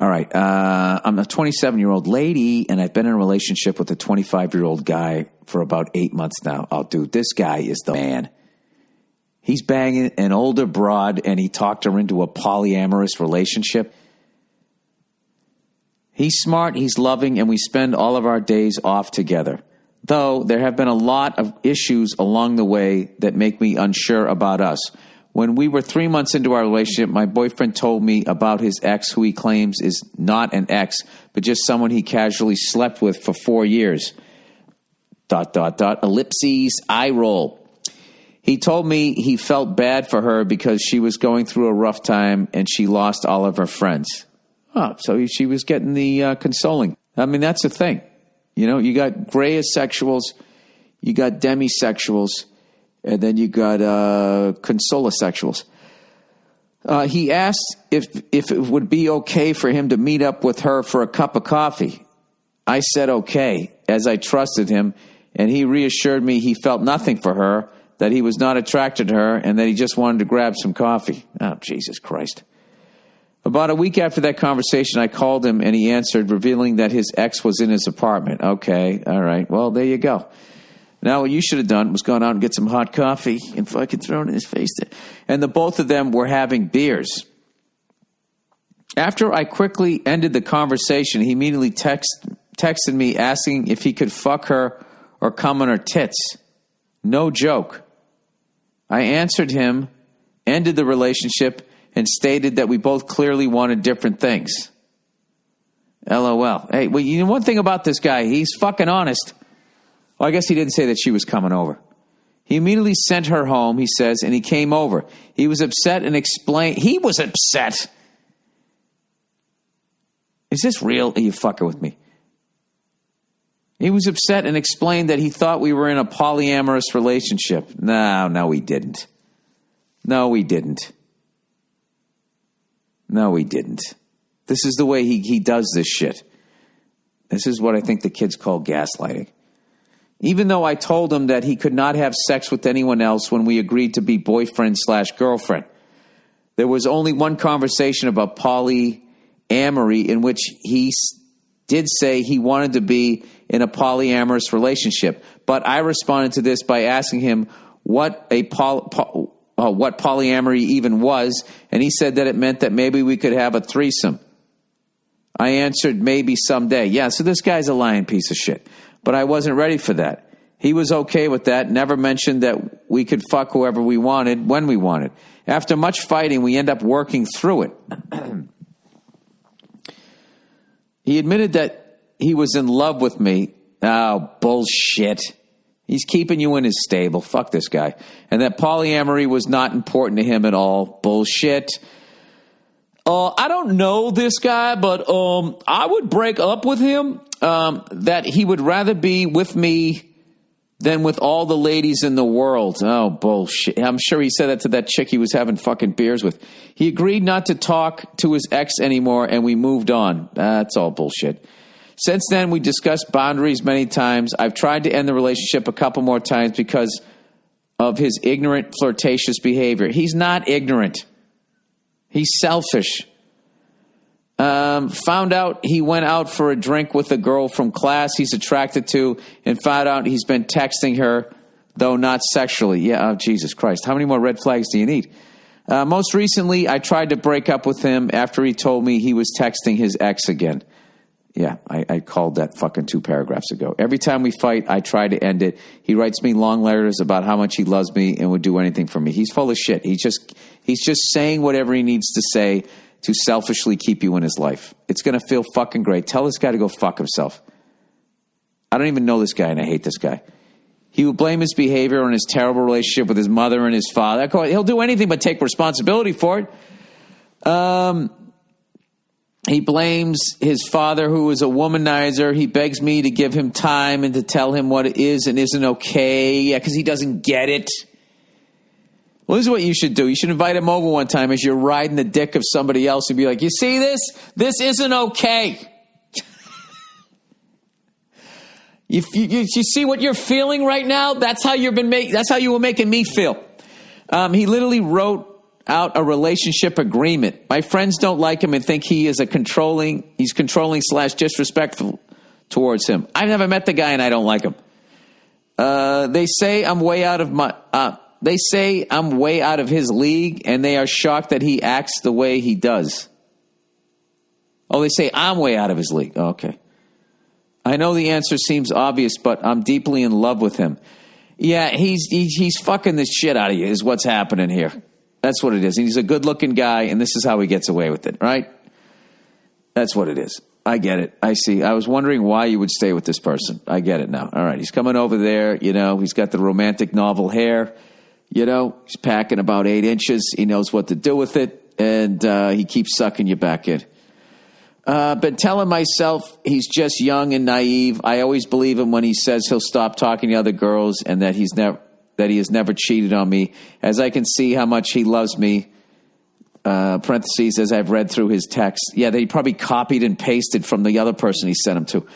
All right. I'm a 27-year-old lady, and I've been in a relationship with a 25-year-old guy for about 8 months now. Oh, dude, this guy is the man. He's banging an older broad, and he talked her into a polyamorous relationship. He's smart, he's loving, and we spend all of our days off together. Though there have been a lot of issues along the way that make me unsure about us. When we were 3 months into our relationship, my boyfriend told me about his ex, who he claims is not an ex, but just someone he casually slept with for 4 years. ... Ellipses, eye roll. He told me he felt bad for her because she was going through a rough time and she lost all of her friends. Oh, so she was getting the consoling. I mean, that's the thing. You know, you got gray asexuals, you got demisexuals, and then you got consolosexuals. He asked if it would be okay for him to meet up with her for a cup of coffee. I said okay, as I trusted him, and he reassured me he felt nothing for her, that he was not attracted to her, and that he just wanted to grab some coffee. Oh, Jesus Christ. About a week after that conversation, I called him, and he answered, revealing that his ex was in his apartment. Okay, all right, well, there you go. Now, what you should have done was gone out and get some hot coffee and fucking thrown it in his face. And the both of them were having beers. After I quickly ended the conversation, he immediately texted me asking if he could fuck her or come on her tits. No joke. I answered him, ended the relationship, and stated that we both clearly wanted different things. LOL. Hey, well, you know one thing about this guy, he's fucking honest. Well, I guess he didn't say that she was coming over. He immediately sent her home, he says, and he came over. He was upset and explained. He was upset. Is this real? Are you fucking with me? He was upset and explained that he thought we were in a polyamorous relationship. No, we didn't. No, we didn't. This is the way he does this shit. This is what I think the kids call gaslighting. Even though I told him that he could not have sex with anyone else when we agreed to be boyfriend/girlfriend. There was only one conversation about polyamory in which he did say he wanted to be in a polyamorous relationship. But I responded to this by asking him what polyamory even was, and he said that it meant that maybe we could have a threesome. I answered maybe someday. Yeah, so this guy's a lying piece of shit. But I wasn't ready for that. He was okay with that, never mentioned that we could fuck whoever we wanted, when we wanted. After much fighting, we end up working through it. He admitted that he was in love with me. Oh, bullshit. He's keeping you in his stable. Fuck this guy. And that polyamory was not important to him at all. Bullshit. I don't know this guy, but I would break up with him. That he would rather be with me than with all the ladies in the world. Oh, bullshit. I'm sure he said that to that chick he was having fucking beers with. He agreed not to talk to his ex anymore, and we moved on. That's all bullshit. Since then, we discussed boundaries many times. I've tried to end the relationship a couple more times because of his ignorant, flirtatious behavior. He's not ignorant. He's selfish. Found out he went out for a drink with a girl from class he's attracted to, and found out he's been texting her, though not sexually. Yeah, oh, Jesus Christ. How many more red flags do you need? Most recently, I tried to break up with him after he told me he was texting his ex again. Yeah, I called that fucking 2 paragraphs ago. Every time we fight, I try to end it. He writes me long letters about how much he loves me and would do anything for me. He's full of shit. He's just saying whatever he needs to say to selfishly keep you in his life. It's going to feel fucking great. Tell this guy to go fuck himself. I don't even know this guy, and I hate this guy. He will blame his behavior on his terrible relationship with his mother and his father. He'll do anything but take responsibility for it. He blames his father, who is a womanizer. He begs me to give him time and to tell him what is and isn't okay, because he doesn't get it. Well, this is what you should do. You should invite him over one time as you're riding the dick of somebody else and be like, you see this? This isn't okay. You see what you're feeling right now? That's how you were making me feel. He literally wrote out a relationship agreement. My friends don't like him and think he's controlling / disrespectful towards him. I've never met the guy and I don't like him. They say I'm way out of his league, and they are shocked that he acts the way he does. Oh, they say I'm way out of his league. Oh, okay. I know the answer seems obvious, but I'm deeply in love with him. Yeah, he's fucking the shit out of you is what's happening here. That's what it is. He's a good-looking guy, and this is how he gets away with it, right? That's what it is. I get it. I see. I was wondering why you would stay with this person. I get it now. All right, he's coming over there. He's got the romantic novel hair. He's packing about 8 inches. He knows what to do with it, and he keeps sucking you back in. Been telling myself he's just young and naive. I always believe him when he says he'll stop talking to other girls and that he has never cheated on me. As I can see how much he loves me. Parentheses, as I've read through his text. Yeah, they probably copied and pasted from the other person he sent him to.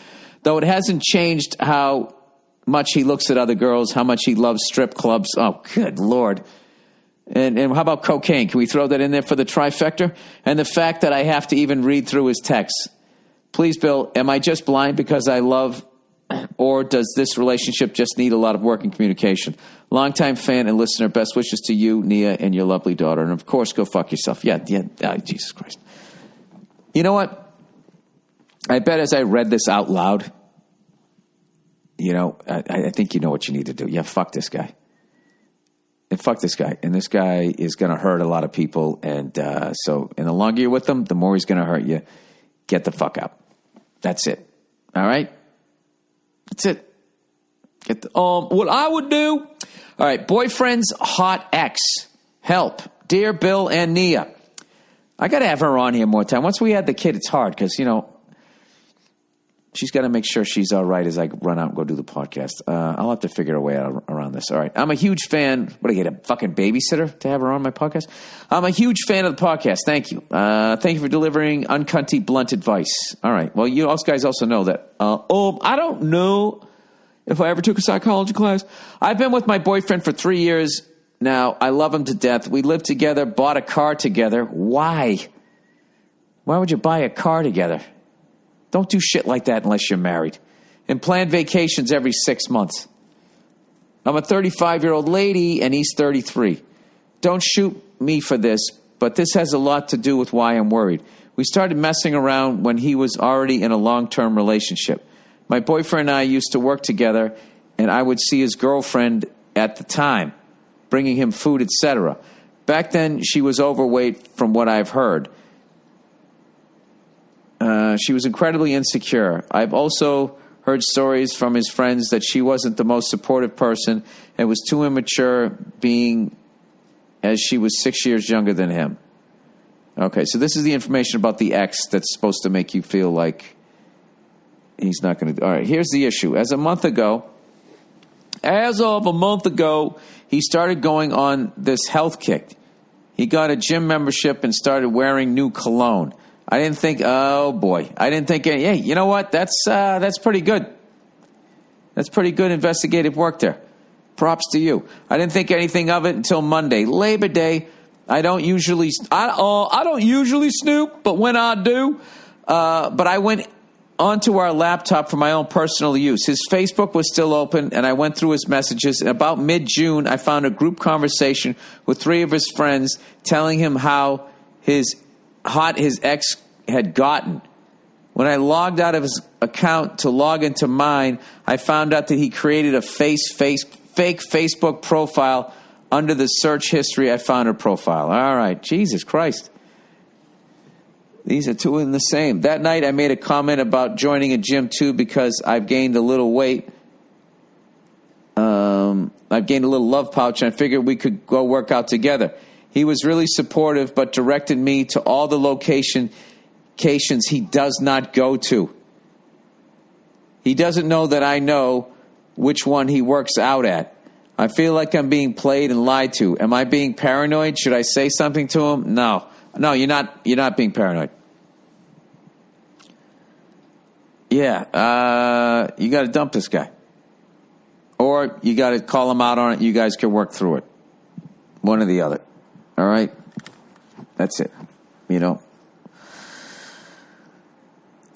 Though it hasn't changed how much he looks at other girls, how much he loves strip clubs. Oh, good Lord. And how about cocaine? Can we throw that in there for the trifecta? And the fact that I have to even read through his texts. Please, Bill, am I just blind because I love, or does this relationship just need a lot of work and communication? Longtime fan and listener, best wishes to you, Nia, and your lovely daughter. And, of course, go fuck yourself. Yeah, Jesus Christ. You know what? I bet as I read this out loud, I think you know what you need to do. Yeah, fuck this guy. And fuck this guy. And this guy is going to hurt a lot of people. And the longer you're with him, the more he's going to hurt you. Get the fuck out. That's it. All right? That's it. What I would do. All right. Boyfriend's hot ex. Help. Dear Bill and Nia. I got to have her on here more time. Once we had the kid, it's hard because, she's got to make sure she's all right as I run out and go do the podcast. I'll have to figure a way out around this. All right. I'm a huge fan. What, do I get a fucking babysitter to have her on my podcast? I'm a huge fan of the podcast. Thank you. Thank you for delivering uncunty, blunt advice. All right. Well, you guys also know that. I don't know if I ever took a psychology class. I've been with my boyfriend for 3 years now. I love him to death. We lived together, bought a car together. Why? Why would you buy a car together? Don't do shit like that unless you're married. And plan vacations every 6 months. I'm a 35-year-old lady, and he's 33. Don't shoot me for this, but this has a lot to do with why I'm worried. We started messing around when he was already in a long-term relationship. My boyfriend and I used to work together, and I would see his girlfriend at the time, bringing him food, etc. Back then, she was overweight from what I've heard. She was incredibly insecure. I've also heard stories from his friends that she wasn't the most supportive person and was too immature, being as she was 6 years younger than him. Okay, so this is the information about the ex that's supposed to make you feel like he's not going to... All right, here's the issue. As of a month ago, he started going on this health kick. He got a gym membership and started wearing new cologne. I didn't think, hey, you know what? That's pretty good. That's pretty good investigative work there. Props to you. I didn't think anything of it until Monday, Labor Day. I don't usually snoop, but when I do, but I went onto our laptop for my own personal use. His Facebook was still open, and I went through his messages. And about mid-June, I found a group conversation with 3 of his friends telling him how hot his ex had gotten. When I logged out of his account to log into mine, I found out that he created a fake Facebook profile. Under the search history, I found her profile. All right. Jesus Christ. These are two in the same. That night, I made a comment about joining a gym, too, because I've gained a little weight. I've gained a little love pouch, and I figured we could go work out together. He was really supportive, but directed me to all the locations he does not go to. He doesn't know that I know which one he works out at. I feel like I'm being played and lied to. Am I being paranoid? Should I say something to him? No, you're not. You're not being paranoid. Yeah, you got to dump this guy, or you got to call him out on it. You guys can work through it, one or the other. All right. That's it. You know,